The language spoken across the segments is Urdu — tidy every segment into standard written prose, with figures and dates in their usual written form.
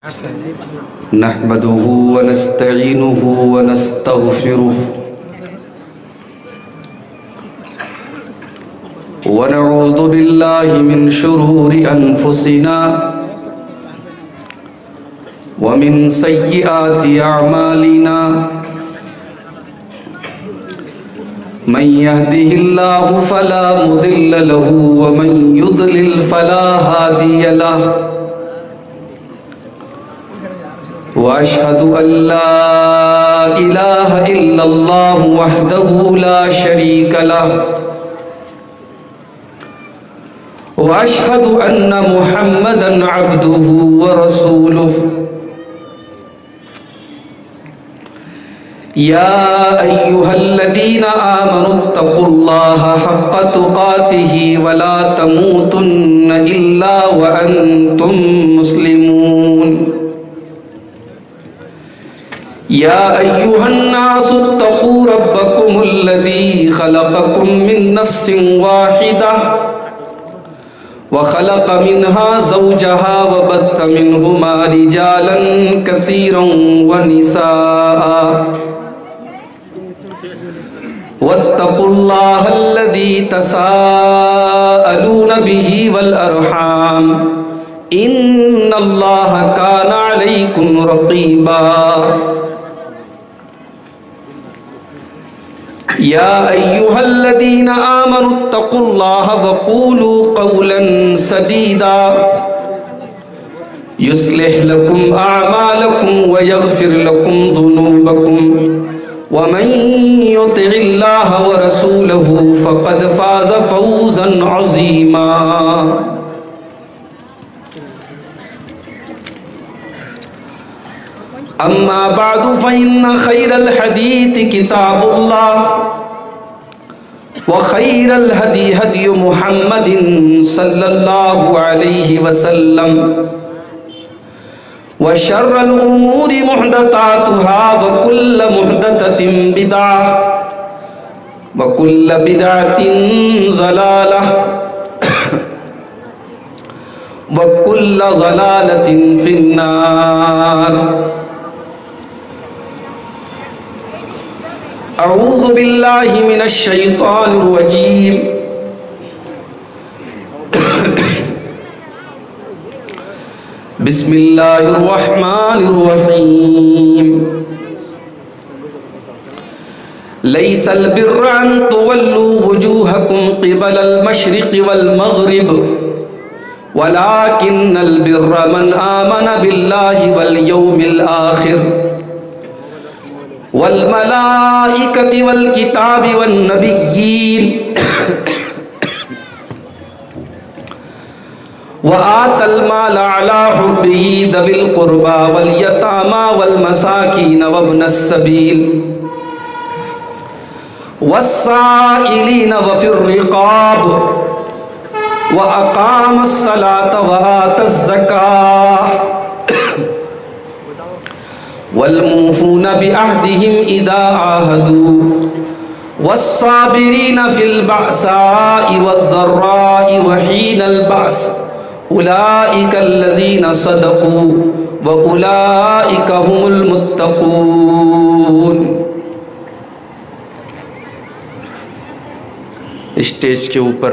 نحمده ونستعينه ونستغفره ونعوذ بالله من شرور أنفسنا ومن سيئات أعمالنا من يهده الله فلا مضل له ومن يضلل فلا هادي له وأشهد أن لا إله إلا الله وحده لا شريك له وأشهد أن محمدًا عبده ورسوله يا أيها الذين آمنوا اتقوا الله حق تقاته ولا تموتن إلا وأنتم مسلمون يا أيها الناس اتقوا ربكم الذي خلقكم من نفس واحدة وخلق منها زوجها وبث منهما رجالا كثيرا ونساء واتقوا الله الذي تساءلون به والأرحام إن الله كان عليكم رقيبا يا أيها الذين آمنوا اتقوا الله وقولوا قولا سديدا يصلح لكم أعمالكم ويغفر لكم ذنوبكم ومن يطع الله ورسوله فقد فاز فوزا عظيما أما بعد فإن خير الحديث كتاب الله وخير الهدي هدي محمد صلى الله عليه وسلم وشر الأمور محدثاتها وكل محدثة بدعة وكل بدعة ضلالة وكل ضلالة في النار أعوذ بالله من الشيطان الرجيم بسم الله الرحمن الرحيم ليس البر أن تولوا وجوهكم قبل المشرق والمغرب ولكن البر من آمن بالله واليوم الآخر والملائكة والكتاب والنبيين وآتى المال على حبه ذوي القربى واليتامى والمساكين وابن السبيل والسائلين وفي الرقاب وأقام الصلاة وآتى الزكاة والموفون بعهدهم إذا عاهدوا والصابرين في البأساء والضراء وحين البأس أولئك الذين صدقوا وأولئك هم المتقون. اسٹیج کے اوپر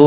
2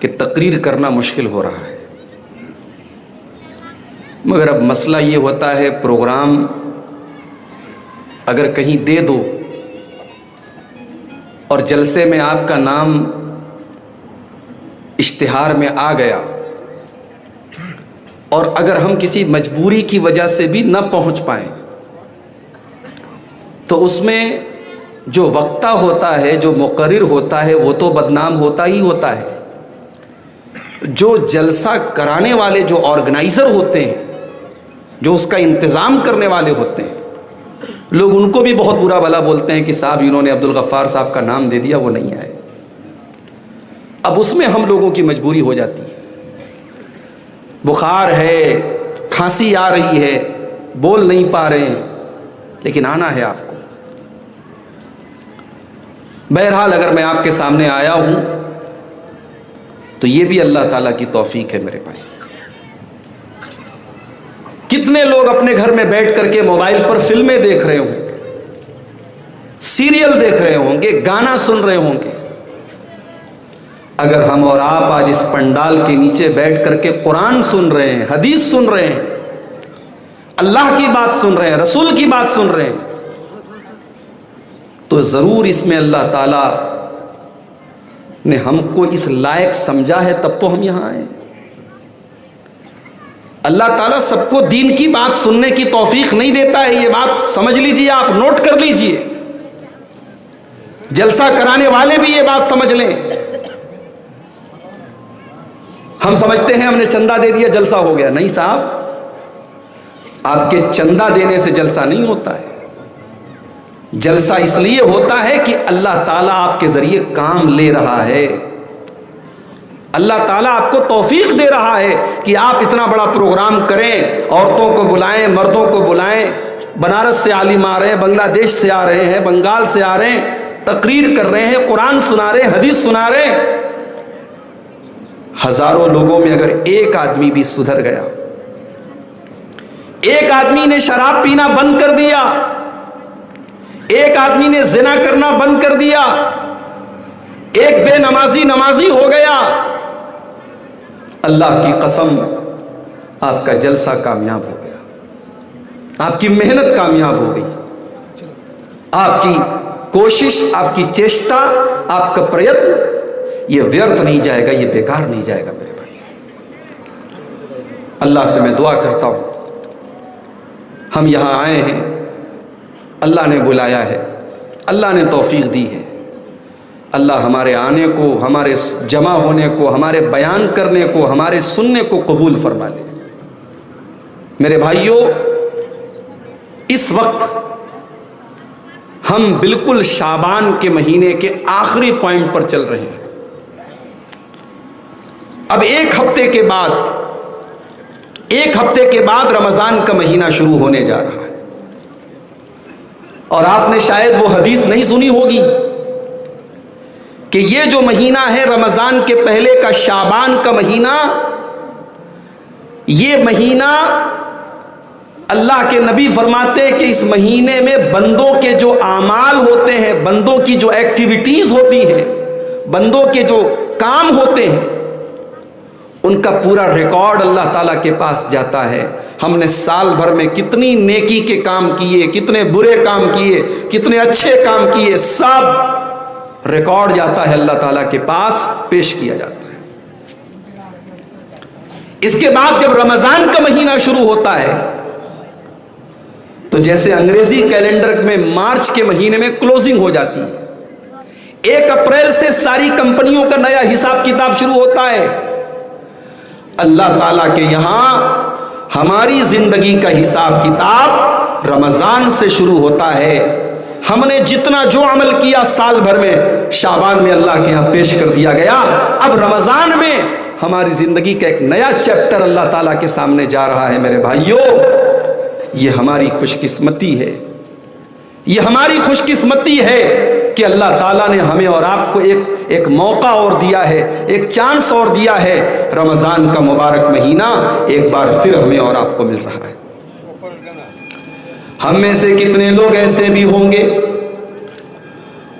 کہ تقریر کرنا مشکل ہو رہا ہے، مگر اب مسئلہ یہ ہوتا ہے پروگرام اگر کہیں دے دو اور جلسے میں آپ کا نام اشتہار میں آ گیا اور اگر ہم کسی مجبوری کی وجہ سے بھی نہ پہنچ پائیں تو اس میں جو وقتہ ہوتا ہے، جو مقرر ہوتا ہے، وہ تو بدنام ہوتا ہی ہوتا ہے، جو جلسہ کرانے والے جو آرگنائزر ہوتے ہیں، جو اس کا انتظام کرنے والے ہوتے ہیں، لوگ ان کو بھی بہت برا بھلا بولتے ہیں کہ صاحب انہوں نے عبدالغفار صاحب کا نام دے دیا، وہ نہیں آئے۔ اب اس میں ہم لوگوں کی مجبوری ہو جاتی ہے، بخار ہے، کھانسی آ رہی ہے، بول نہیں پا رہے ہیں، لیکن آنا ہے آپ کو۔ بہرحال اگر میں آپ کے سامنے آیا ہوں تو یہ بھی اللہ تعالیٰ کی توفیق ہے میرے بھائی۔ کتنے لوگ اپنے گھر میں بیٹھ کر کے موبائل پر فلمیں دیکھ رہے ہوں گے، سیریل دیکھ رہے ہوں گے، گانا سن رہے ہوں گے۔ اگر ہم اور آپ آج اس پنڈال کے نیچے بیٹھ کر کے قرآن سن رہے ہیں، حدیث سن رہے ہیں، اللہ کی بات سن رہے ہیں، رسول کی بات سن رہے ہیں، تو ضرور اس میں اللہ تعالیٰ نے ہم کو اس لائق سمجھا ہے، تب تو ہم یہاں آئے۔ اللہ تعالیٰ سب کو دین کی بات سننے کی توفیق نہیں دیتا ہے، یہ بات سمجھ لیجئے، آپ نوٹ کر لیجئے، جلسہ کرانے والے بھی یہ بات سمجھ لیں۔ ہم سمجھتے ہیں ہم نے چندہ دے دیا جلسہ ہو گیا، نہیں صاحب، آپ کے چندہ دینے سے جلسہ نہیں ہوتا ہے۔ جلسہ اس لیے ہوتا ہے کہ اللہ تعالیٰ آپ کے ذریعے کام لے رہا ہے، اللہ تعالیٰ آپ کو توفیق دے رہا ہے کہ آپ اتنا بڑا پروگرام کریں، عورتوں کو بلائیں، مردوں کو بلائیں، بنارس سے عالم آ رہے ہیں، بنگلہ دیش سے آ رہے ہیں، بنگال سے آ رہے ہیں، تقریر کر رہے ہیں، قرآن سنا رہے ہیں، حدیث سنا رہے ہیں۔ ہزاروں لوگوں میں اگر ایک آدمی بھی سدھر گیا، ایک آدمی نے شراب پینا بند کر دیا، ایک آدمی نے زنا کرنا بند کر دیا، ایک بے نمازی ہو گیا، اللہ کی قسم آپ کا جلسہ کامیاب ہو گیا، آپ کی محنت کامیاب ہو گئی، آپ کی کوشش، آپ کی چیشٹا، آپ کا پریتن یہ ویرتھ نہیں جائے گا، یہ بیکار نہیں جائے گا میرے بھائی۔ اللہ سے میں دعا کرتا ہوں، ہم یہاں آئے ہیں، اللہ نے بلایا ہے، اللہ نے توفیق دی ہے، اللہ ہمارے آنے کو، ہمارے جمع ہونے کو، ہمارے بیان کرنے کو، ہمارے سننے کو قبول فرما لے۔ میرے بھائیوں، اس وقت ہم بالکل شعبان کے مہینے کے آخری پوائنٹ پر چل رہے ہیں۔ اب ایک ہفتے کے بعد رمضان کا مہینہ شروع ہونے جا رہا ہے، اور آپ نے شاید وہ حدیث نہیں سنی ہوگی کہ یہ جو مہینہ ہے رمضان کے پہلے کا، شعبان کا مہینہ، یہ مہینہ اللہ کے نبی فرماتے ہیں کہ اس مہینے میں بندوں کے جو اعمال ہوتے ہیں، بندوں کی جو ایکٹیویٹیز ہوتی ہیں، بندوں کے جو کام ہوتے ہیں، ان کا پورا ریکارڈ اللہ تعالیٰ کے پاس جاتا ہے۔ ہم نے سال بھر میں کتنی نیکی کے کام کیے، کتنے برے کام کیے، کتنے اچھے کام کیے، سب ریکارڈ جاتا ہے اللہ تعالیٰ کے پاس، پیش کیا جاتا ہے۔ اس کے بعد جب رمضان کا مہینہ شروع ہوتا ہے تو جیسے انگریزی کیلنڈر میں مارچ کے مہینے میں کلوزنگ ہو جاتی ہے، 1 اپریل سے ساری کمپنیوں کا نیا حساب کتاب شروع ہوتا ہے۔ اللہ تعالیٰ کے یہاں ہماری زندگی کا حساب کتاب رمضان سے شروع ہوتا ہے۔ ہم نے جتنا جو عمل کیا سال بھر میں، شعبان میں اللہ کے یہاں پیش کر دیا گیا۔ اب رمضان میں ہماری زندگی کا ایک نیا چیپٹر اللہ تعالیٰ کے سامنے جا رہا ہے۔ میرے بھائیوں، یہ ہماری خوش قسمتی ہے، یہ ہماری خوش قسمتی ہے کہ اللہ تعالیٰ نے ہمیں اور آپ کو ایک موقع اور دیا ہے، ایک چانس اور دیا ہے۔ رمضان کا مبارک مہینہ ایک بار پھر ہمیں اور آپ کو مل رہا ہے۔ ہم میں سے کتنے لوگ ایسے بھی ہوں گے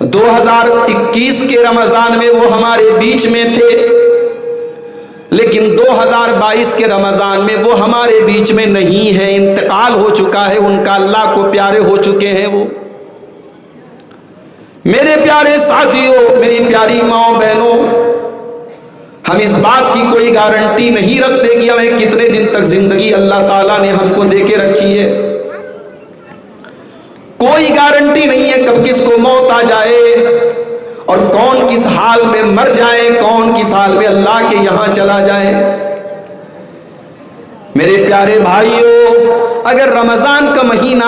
2021 کے رمضان میں وہ ہمارے بیچ میں تھے، لیکن 2022 کے رمضان میں وہ ہمارے بیچ میں نہیں ہے، انتقال ہو چکا ہے، ان کا اللہ کو پیارے ہو چکے ہیں وہ۔ میرے پیارے ساتھیوں، میری پیاری ماں بہنوں، ہم اس بات کی کوئی گارنٹی نہیں رکھتے کہ ہمیں کتنے دن تک زندگی اللہ تعالیٰ نے ہم کو دے کے رکھی ہے۔ کوئی گارنٹی نہیں ہے کب کس کو موت آ جائے اور کون کس حال میں مر جائے، کون کس حال میں اللہ کے یہاں چلا جائے۔ میرے پیارے بھائیوں، اگر رمضان کا مہینہ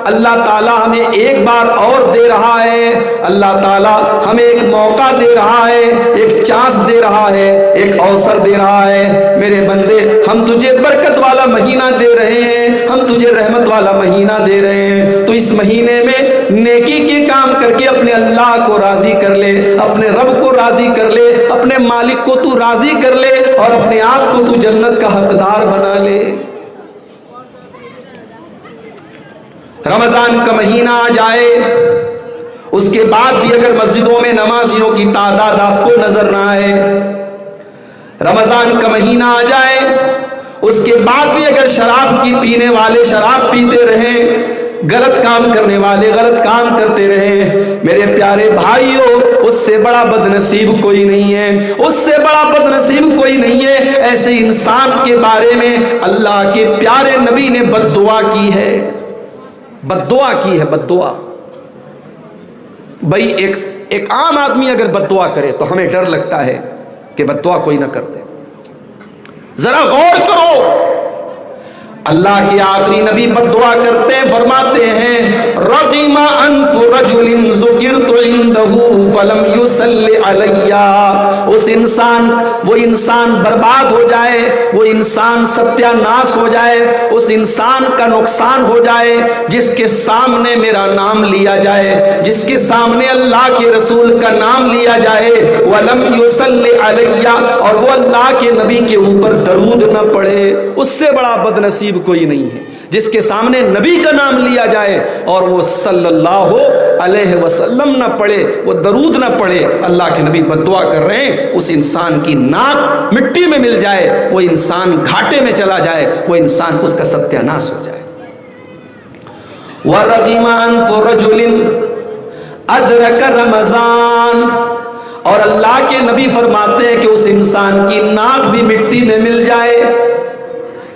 اللہ تعالیٰ ہمیں ایک بار اور دے رہا ہے، اللہ تعالیٰ ہمیں ایک موقع دے رہا ہے، ایک چانس دے رہا ہے، ایک اوسر دے رہا ہے، میرے بندے ہم تجھے برکت والا مہینہ دے رہے ہیں، ہم تجھے رحمت والا مہینہ دے رہے ہیں، تو اس مہینے میں نیکی کے کام کر کے اپنے اللہ کو راضی کر لے، اپنے رب کو راضی کر لے، اپنے مالک کو تو راضی کر لے، اور اپنے آپ کو تو جنت کا حقدار بنا لے۔ رمضان کا مہینہ آ جائے، اس کے بعد بھی اگر مسجدوں میں نمازیوں کی تعداد آپ کو نظر نہ آئے، رمضان کا مہینہ آ جائے، اس کے بعد بھی اگر شراب کی پینے والے شراب پیتے رہیں، غلط کام کرنے والے غلط کام کرتے رہیں، میرے پیارے بھائیوں، اس سے بڑا بد نصیب کوئی نہیں ہے، اس سے بڑا بد نصیب کوئی نہیں ہے۔ ایسے انسان کے بارے میں اللہ کے پیارے نبی نے بد دعا کی ہے، بد دعا کی ہے، بد دعا۔ بھائی ایک عام آدمی اگر بد دعا کرے تو ہمیں ڈر لگتا ہے کہ بد دعا کوئی نہ کرتے، ذرا غور کرو، اللہ کے آخری نبی بد دعا کرتے ہیں، فرماتے ہیں رغم انف رجل ذکرت عنده فلم يصل علی، وہ انسان برباد ہو جائے، وہ انسان ستیہ ناش ہو جائے، اس انسان کا نقصان ہو جائے جس کے سامنے میرا نام لیا جائے، جس کے سامنے اللہ کے رسول کا نام لیا جائے، ولم يصل علی، اور وہ اللہ کے نبی کے اوپر درود نہ پڑھے۔ اس سے بڑا بد نصیب کوئی نہیں ہے، جس کے سامنے نبی کا نام لیا جائے اور وہ صلی اللہ علیہ وسلم نہ پڑھے، وہ درود نہ پڑھے۔ اللہ کے نبی بد دعا کر رہے ہیں، اس انسان کی ناک مٹی میں مل جائے، وہ انسان گھاٹے میں چلا جائے، وہ انسان اس کا ستیہ ناش ہو جائے۔ وَرَغِمَ أَنفُ رَجُلٍ أَدْرَكَ رَمَضَانَ، اور اللہ کے نبی فرماتے ہیں کہ اس انسان کی ناک بھی مٹی میں مل جائے۔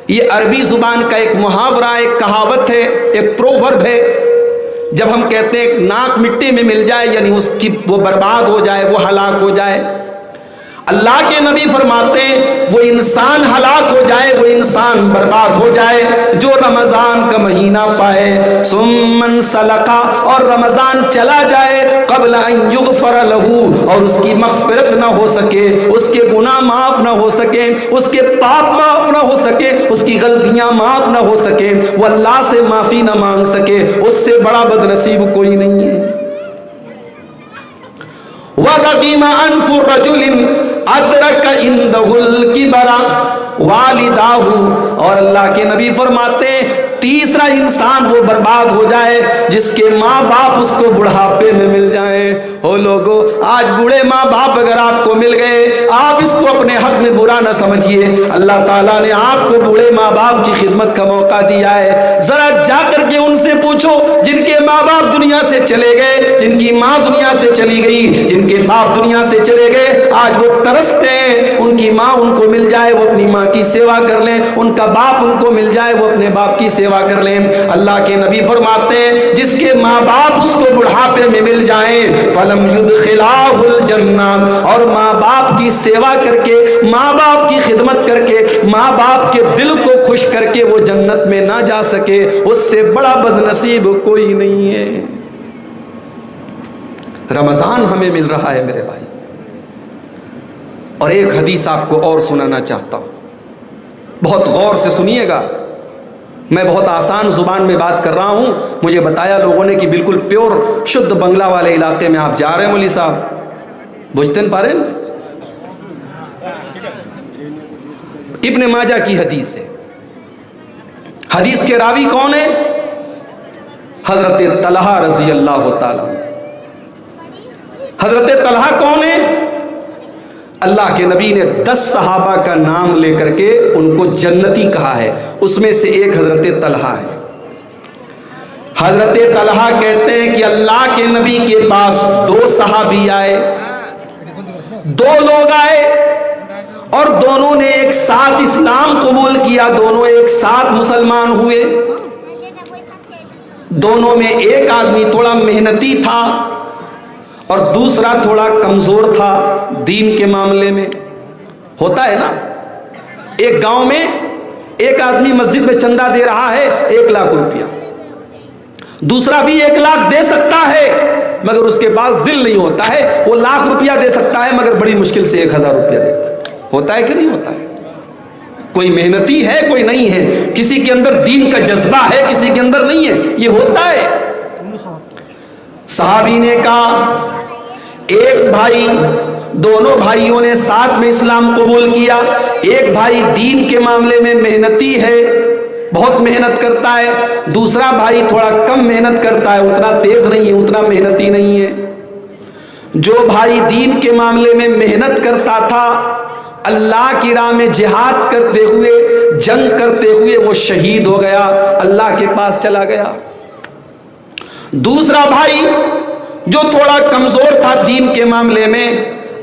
یہ عربی زبان کا ایک محاورہ، ایک کہاوت ہے، ایک پروورب ہے۔ جب ہم کہتے ہیں کہ ناک مٹی میں مل جائے، یعنی اس کی وہ برباد ہو جائے، وہ ہلاک ہو جائے۔ اللہ کے نبی فرماتے ہیں وہ انسان ہلاک ہو جائے، وہ انسان برباد ہو جائے جو رمضان کا مہینہ پائے، ثم انسلک، اور رمضان چلا جائے، قبل ان یغفر لہ، اور اس کی مغفرت نہ ہو سکے، اس کے گناہ معاف نہ ہو سکے، اس کے پاپ معاف نہ ہو سکے، اس کی غلطیاں معاف نہ ہو سکے، وہ اللہ سے معافی نہ مانگ سکے، اس سے بڑا بد نصیب کوئی نہیں ہے۔ وَرَغِمَ أَنفُ رَجُلٍ أَدْرَكَ عِندَهُ الْكِبَرَ وَالِدَاهُ، اور اللہ کے نبی فرماتے ہیں تیسرا انسان وہ برباد ہو جائے جس کے ماں باپ اس کو بڑھاپے میں مل جائیں۔ او لوگو، آج بوڑھے ماں باپ اگر آپ کو مل گئے، آپ اس کو اپنے حق میں برا نہ سمجھیے، اللہ تعالیٰ نے آپ کو بوڑھے ماں باپ کی خدمت کا موقع دیا ہے۔ ذرا جا کر کے ان سے پوچھو جن کے ماں باپ دنیا سے چلے گئے، جن کی ماں دنیا سے چلی گئی، جن کے باپ دنیا سے چلے گئے، آج وہ ترستے ہیں ان کی ماں ان کو مل جائے، وہ اپنی ماں کی سیوا کر لیں، ان کا باپ ان کو مل جائے، وہ اپنے باپ کی سیوا کر لیں۔ اللہ کے نبی فرماتے ہیں جس کے ماں باپ اس کو بڑھاپے میں مل جائیں، فلم یدخلاه الجنہ، اور ماں باپ کی سیوا کر کے، ماں باپ کی خدمت کر کے، ماں باپ کے دل کو خوش کر کے وہ جنت میں نہ جا سکے، اس سے بڑا بد نصیب کوئی نہیں ہے۔ رمضان ہمیں مل رہا ہے میرے بھائی، اور ایک حدیث آپ کو اور سنانا چاہتا ہوں، بہت غور سے سنیے گا۔ میں بہت آسان زبان میں بات کر رہا ہوں، مجھے بتایا لوگوں نے کہ بالکل پیور شدھ بنگلہ والے علاقے میں آپ جا رہے ہیں مولوی صاحب، بجھتن پارے۔ ابن ماجہ کی حدیث ہے، حدیث کے راوی کون ہے؟ حضرت طلحہ رضی اللہ تعالی۔ حضرت طلحہ کون ہے؟ اللہ کے نبی نے 10 صحابہ کا نام لے کر کے ان کو جنتی کہا ہے، اس میں سے ایک حضرت طلحہ ہے۔ حضرت طلحہ کہتے ہیں کہ اللہ کے نبی کے پاس 2 صحابی آئے، 2 لوگ آئے، اور دونوں نے ایک ساتھ اسلام قبول کیا، دونوں ایک ساتھ مسلمان ہوئے۔ دونوں میں ایک آدمی تھوڑا محنتی تھا اور دوسرا تھوڑا کمزور تھا دین کے معاملے میں. ہوتا ہے نا, ایک گاؤں میں ایک آدمی مسجد میں چندہ دے رہا ہے 1 لاکھ روپیہ, دوسرا بھی 1 لاکھ دے سکتا ہے مگر اس کے پاس دل نہیں ہوتا ہے, وہ 1 لاکھ روپیہ دے سکتا ہے مگر بڑی مشکل سے 1000 روپیہ دیتا ہے. ہوتا ہے کہ نہیں ہوتا ہے؟ کوئی محنتی ہے کوئی نہیں ہے, کسی کے اندر دین کا جذبہ ہے کسی کے اندر نہیں ہے, یہ ہوتا ہے. صحابی نے کہا ایک بھائی, دونوں بھائیوں نے ساتھ میں اسلام قبول کیا, ایک بھائی دین کے معاملے میں محنتی ہے, بہت محنت کرتا ہے, دوسرا بھائی تھوڑا کم محنت کرتا ہے, اتنا تیز نہیں ہے, اتنا محنتی نہیں ہے. جو بھائی دین کے معاملے میں محنت کرتا تھا, اللہ کی راہ میں جہاد کرتے ہوئے, جنگ کرتے ہوئے وہ شہید ہو گیا, اللہ کے پاس چلا گیا. دوسرا بھائی جو تھوڑا کمزور تھا دین کے معاملے میں,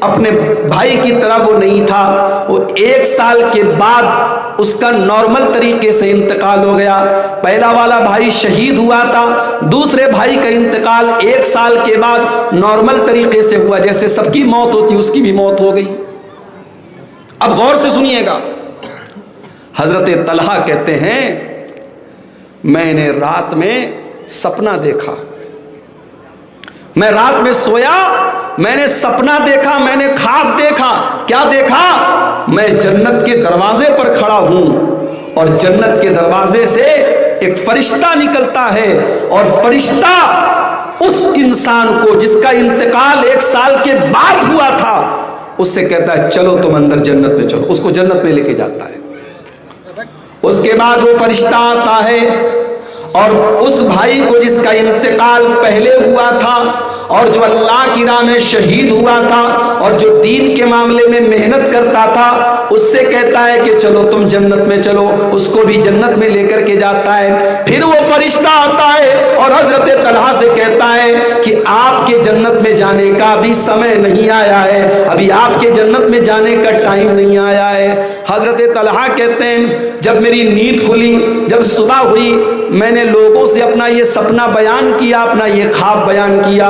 اپنے بھائی کی طرح وہ نہیں تھا, وہ 1 سال کے بعد اس کا نارمل طریقے سے انتقال ہو گیا. پہلا والا بھائی شہید ہوا تھا, دوسرے بھائی کا انتقال 1 سال کے بعد نارمل طریقے سے ہوا, جیسے سب کی موت ہوتی اس کی بھی موت ہو گئی. اب غور سے سنیے گا, حضرت طلحہ کہتے ہیں میں نے رات میں سپنا دیکھا, میں رات میں سویا, میں نے سپنا دیکھا, میں نے خواب دیکھا. کیا دیکھا؟ میں جنت کے دروازے پر کھڑا ہوں اور جنت کے دروازے سے ایک فرشتہ نکلتا ہے, اور فرشتہ اس انسان کو جس کا انتقال 1 سال کے بعد ہوا تھا اس سے کہتا ہے چلو تم اندر جنت میں چلو, اس کو جنت میں لے کے جاتا ہے. اس کے بعد وہ فرشتہ آتا ہے اور اس بھائی کو جس کا انتقال پہلے ہوا تھا اور جو اللہ کی راہ میں شہید ہوا تھا اور جو دین کے معاملے میں محنت کرتا تھا, اس سے کہتا ہے کہ چلو تم جنت میں چلو, اس کو بھی جنت میں لے کر کے جاتا ہے. پھر وہ فرشتہ آتا ہے اور حضرت طلحہ سے کہتا ہے کہ آپ کے جنت میں جانے کا ابھی سمے نہیں آیا ہے, ابھی آپ کے جنت میں جانے کا ٹائم نہیں آیا ہے. حضرت طلحہ کہتے ہیں جب میری نیند کھلی, جب صبح ہوئی, میں نے لوگوں سے اپنا یہ سپنا بیان کیا, اپنا یہ خواب بیان کیا,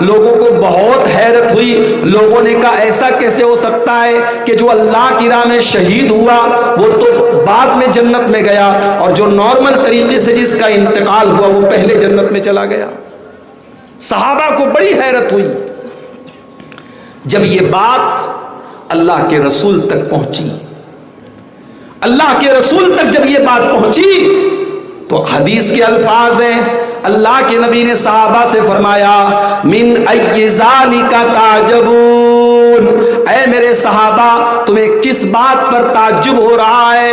لوگوں کو بہت حیرت ہوئی. لوگوں نے کہا ایسا کیسے ہو سکتا ہے کہ جو اللہ کی راہ میں شہید ہوا وہ تو بعد میں جنت میں گیا, اور جو نارمل طریقے سے جس کا انتقال ہوا وہ پہلے جنت میں چلا گیا. صحابہ کو بڑی حیرت ہوئی. جب یہ بات اللہ کے رسول تک پہنچی, اللہ کے رسول تک جب یہ بات پہنچی تو حدیث کے الفاظ ہیں, اللہ کے نبی نے صحابہ سے فرمایا من ای ذالک تعجبون, اے میرے صحابہ تمہیں کس بات پر تعجب ہو رہا ہے,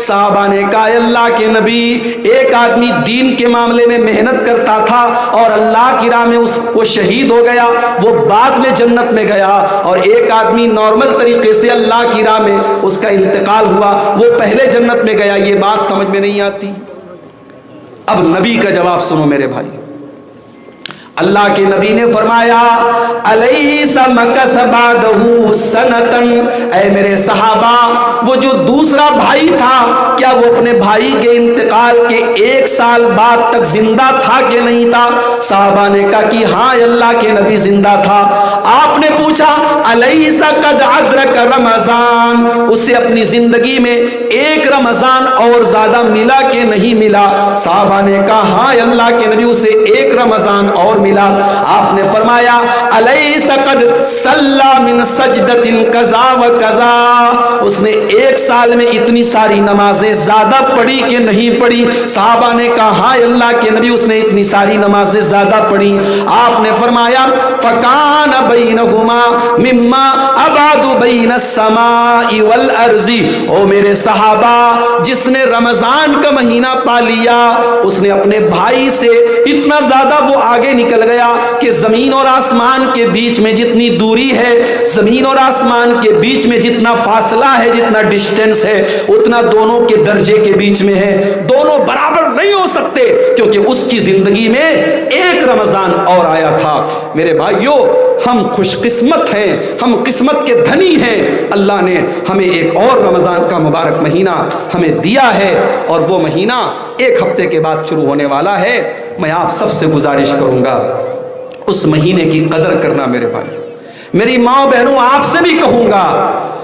صحابہ نے کہا اللہ کے نبی, ایک آدمی دین کے معاملے میں محنت کرتا تھا اور اللہ کی راہ میں وہ شہید ہو گیا, وہ بعد میں جنت میں گیا, اور ایک آدمی نارمل طریقے سے اللہ کی راہ میں اس کا انتقال ہوا, وہ پہلے جنت میں گیا. یہ بات سمجھ میں نہیں آتی. اب نبی کا جواب سنو میرے بھائی. اللہ کے نبی نے فرمایا الیس مکث بعدہ سنتن, اے میرے صحابہ وہ جو دوسرا بھائی تھا کیا وہ اپنے بھائی کے انتقال کے 1 سال بعد تک زندہ تھا کہ نہیں تھا؟ صحابہ نے کہا کہ ہاں اللہ کے نبی زندہ تھا. آپ نے پوچھا الیس قد ادرک رمضان, اسے اپنی زندگی میں 1 رمضان اور زیادہ ملا کہ نہیں ملا؟ صحابہ نے کہا ہاں اللہ کے نبی اسے 1 رمضان اور ملا. آپ نے فرمایا الیس قد صلی من سجدۃ کذا و کذا, اس نے 1 سال میں اتنی ساری نمازیں زیادہ پڑھی کہ نہیں پڑھی؟ صحابہ نے کہا ہاں اللہ کے نبی اس نے اتنی ساری نمازیں زیادہ پڑھی. آپ نے فرمایا فکان بینہما مما ابعد بین السماء والارض, او میرے صحابہ جس نے رمضان کا مہینہ پا لیا اس نے اپنے بھائی سے اتنا زیادہ وہ آگے نکل گیا کہ زمین اور آسمان کے بیچ میں جتنی دوری ہے, زمین اور آسمان کے بیچ میں جتنا فاصلہ ہے, جتنا ڈسٹینس ہے, اتنا دونوں کے درجے کے بیچ میں ہے. دونوں برابر نہیں ہو سکتے کیونکہ اس کی زندگی میں ایک رمضان اور آیا تھا۔ میرے بھائیوں، ہم خوش قسمت ہیں، ہم قسمت کے دھنی ہیں، اللہ نے ہمیں ایک اور رمضان کا مبارک مہینہ ہمیں دیا ہے، اور وہ مہینہ ایک ہفتے کے بعد شروع ہونے والا ہے۔ میں آپ سب سے گزارش کروں گا اس مہینے کی قدر کرنا۔ میرے بھائی، میری ماں بہنوں، آپ سے بھی کہوں گا،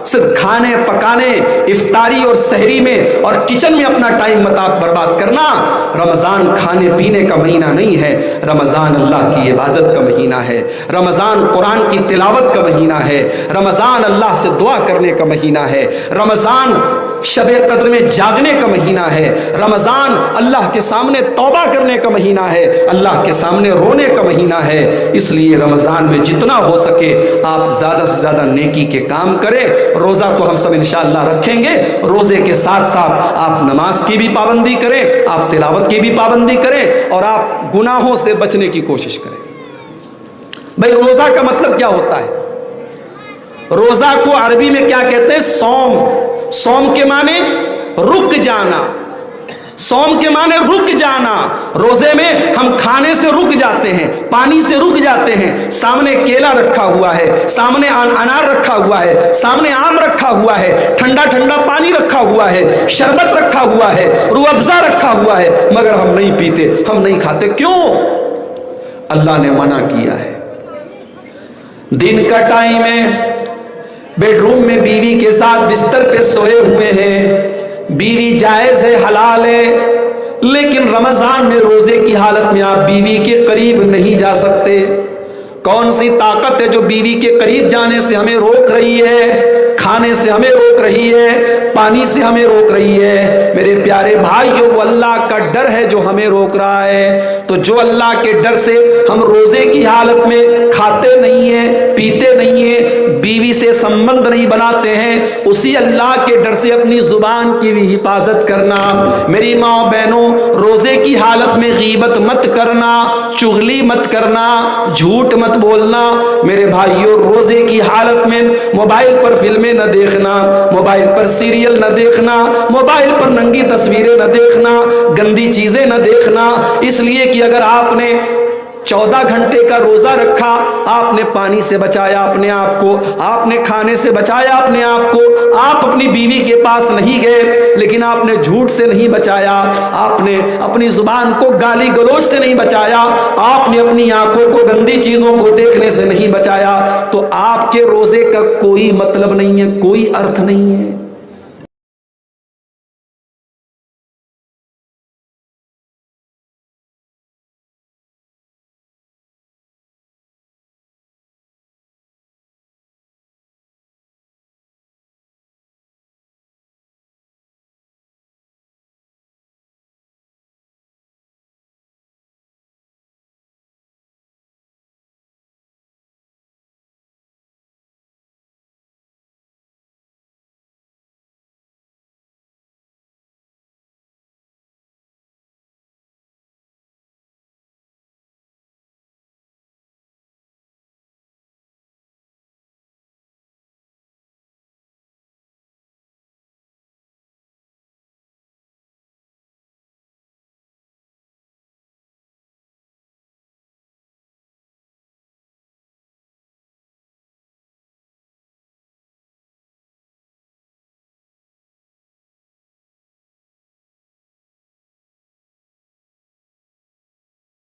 صرف کھانے پکانے، افطاری اور سحری میں اور کچن میں اپنا ٹائم مت برباد کرنا۔ رمضان کھانے پینے کا مہینہ نہیں ہے، رمضان اللہ کی عبادت کا مہینہ ہے، رمضان قرآن کی تلاوت کا مہینہ ہے، رمضان اللہ سے دعا کرنے کا مہینہ ہے، رمضان شب قدر میں جاگنے کا مہینہ ہے، رمضان اللہ کے سامنے توبہ کرنے کا مہینہ ہے، اللہ کے سامنے رونے کا مہینہ ہے۔ اس لیے رمضان میں جتنا ہو سکے آپ زیادہ سے زیادہ نیکی کے کام کریں۔ روزہ تو ہم سب انشاءاللہ رکھیں گے، روزے کے ساتھ ساتھ آپ نماز کی بھی پابندی کریں، آپ تلاوت کی بھی پابندی کریں، اور آپ گناہوں سے بچنے کی کوشش کریں۔ بھئی روزہ کا مطلب کیا ہوتا ہے؟ روزہ کو عربی میں کیا کہتے ہیں؟ صوم۔ صوم کے معنی رک جانا، صوم کے معنی رک جانا۔ روزے میں ہم کھانے سے رک جاتے ہیں، پانی سے رک جاتے ہیں، سامنے کیلا رکھا ہوا ہے، سامنے انار رکھا ہوا ہے، سامنے آم رکھا ہوا ہے، ٹھنڈا ٹھنڈا پانی رکھا ہوا ہے، شربت رکھا ہوا ہے، روح افزا رکھا ہوا ہے، مگر ہم نہیں پیتے، ہم نہیں کھاتے۔ کیوں؟ اللہ نے منع کیا ہے۔ دن کا ٹائم ہے، بیڈ روم میں بیوی کے ساتھ بستر پہ سوئے ہوئے ہیں، بیوی جائز ہے، حلال ہے، لیکن رمضان میں روزے کی حالت میں آپ بیوی کے قریب نہیں جا سکتے۔ کون سی طاقت ہے جو بیوی کے قریب جانے سے ہمیں روک رہی ہے، کھانے سے ہمیں روک رہی ہے، پانی سے ہمیں روک رہی ہے؟ میرے پیارے بھائیو، وہ اللہ کا ڈر ہے جو ہمیں روک رہا ہے۔ تو جو اللہ کے ڈر سے ہم روزے کی حالت میں کھاتے نہیں ہیں، پیتے نہیں ہیں، بیوی سے سمبند نہیں بناتے ہیں، اسی اللہ کے ڈر سے اپنی زبان کی بھی حفاظت کرنا۔ میری ماں بہنوں، روزے کی حالت میں غیبت مت کرنا، چغلی مت کرنا، جھوٹ مت بولنا۔ میرے بھائیو، روزے کی حالت میں موبائل پر فلمیں نہ دیکھنا، موبائل پر سیریل نہ دیکھنا، موبائل پر ننگی تصویریں نہ دیکھنا، گندی چیزیں نہ دیکھنا۔ اس لیے کہ اگر آپ نے 14 گھنٹے کا روزہ رکھا، آپ نے پانی سے بچایا اپنے آپ کو، آپ نے کھانے سے بچایا اپنے آپ کو، آپ اپنی بیوی کے پاس نہیں گئے، لیکن آپ نے جھوٹ سے نہیں بچایا، آپ نے اپنی زبان کو گالی گلوچ سے نہیں بچایا، آپ نے اپنی آنکھوں کو گندی چیزوں کو دیکھنے سے نہیں بچایا، تو آپ کے روزے کا کوئی مطلب نہیں ہے، کوئی ارتھ نہیں ہے۔